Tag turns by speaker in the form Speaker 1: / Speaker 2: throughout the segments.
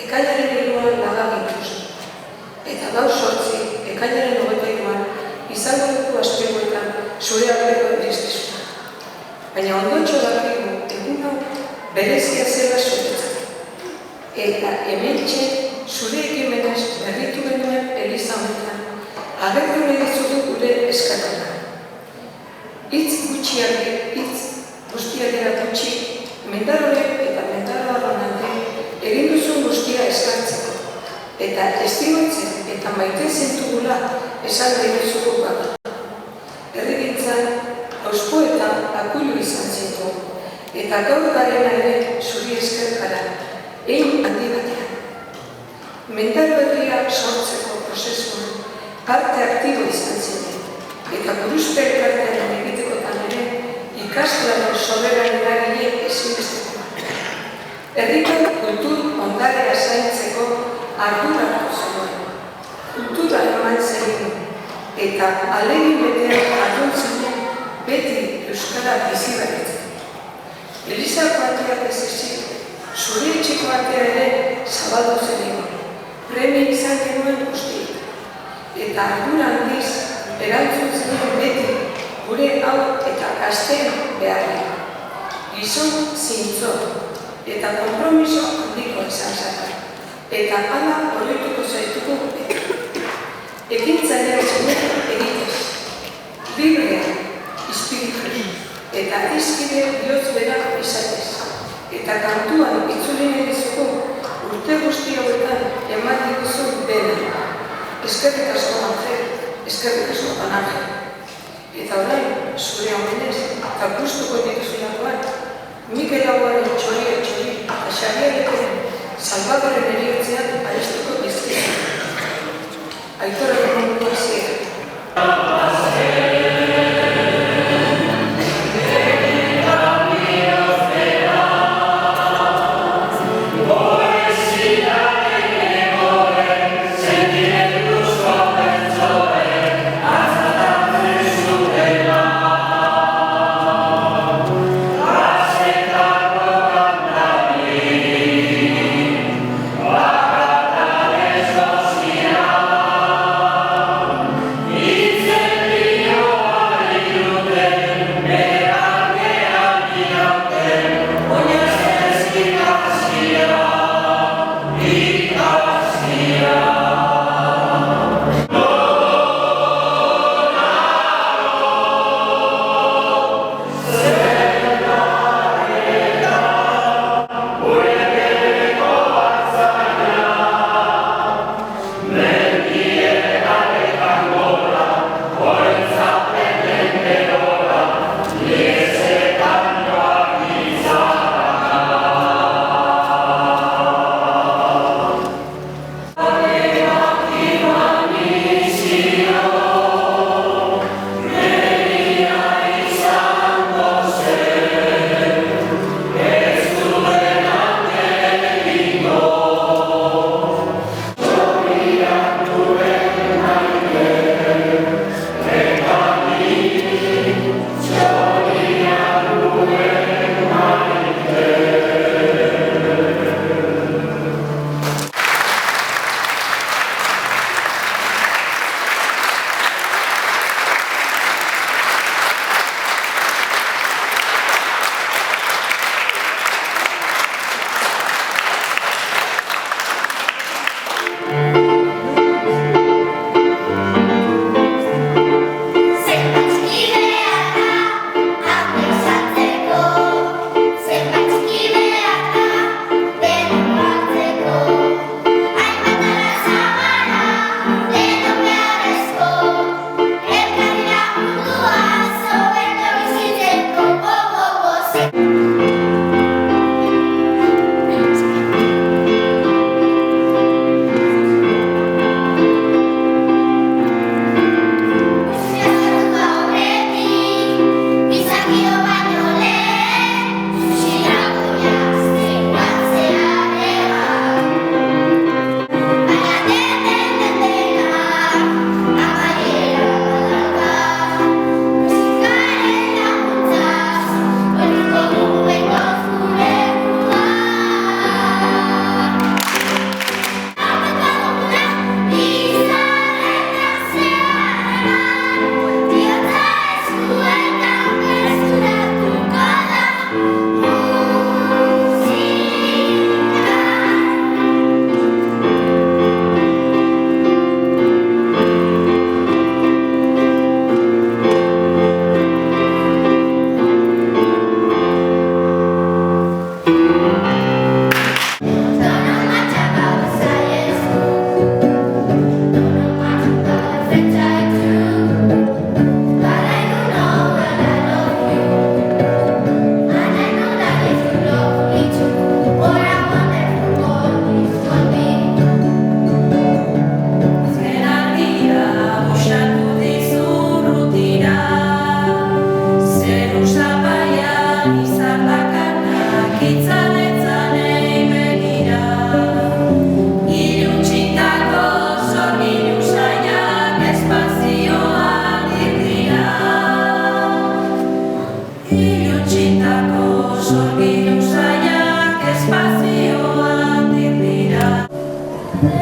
Speaker 1: ekainaren 3 laga gintuztu. Eta gaur 8, ekainaren 21 izango dugu azpiegoetan zure aurreko iristizuna. Baina ondotxo dakigu egun hau berezia zela zuretzat. Eta hementxe zure ekimenaz berritu genuen eliza honetan agertu nahi dizutu gure eskatuna. Hitz gutxiak guztiak eratutxi, mendarorek eta mendaroarronante egin duzun guztia eskartzeko. Eta estimatzen eta maite zentugula esan denezuko gara. Herrigintzan, hauspoetan akuilu izan zintu, eta gaur garena ere zuri esker gara, egin handi batean. Mental berria sortzeko prozesuan parte aktibo izan ziren, eta buruzpe elkartearen egitekotan ere ikastrado soberan eragile ezinbestekoa. Herriko kultur ondarea zaintzeko arduratu zuen. Kultura eman zen eta alegin betean arduntzen beti euskara bizi baretzen. Elizako ateak ez ezik, zure etxeko atea ere zabaldu zen premia izan genuen guztiak. Eta ardura handiz erantzun zen beti gure hau eta gazteen beharrik. Gizon zintzo eta kompromiso handiko izan zara. Eta hala horretuko zaituko ekintzailea zenetan egitez. Librea, espiritu, eta izkide bihotz bera izatez. Eta kantuan itzulin edizuko urte guzti hauetan eman diguzun bena. Eskerrik asko Angel, eskerrik asko Angel. Eta orain, zure homenez, kapustuko dituzulakoan, Mikel Aguaren txoria eta Xabiarekin Salvadoren eriotzean arestuko dizkizu. Aitor egongo ziren.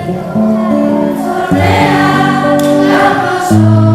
Speaker 2: Torrea, la paso.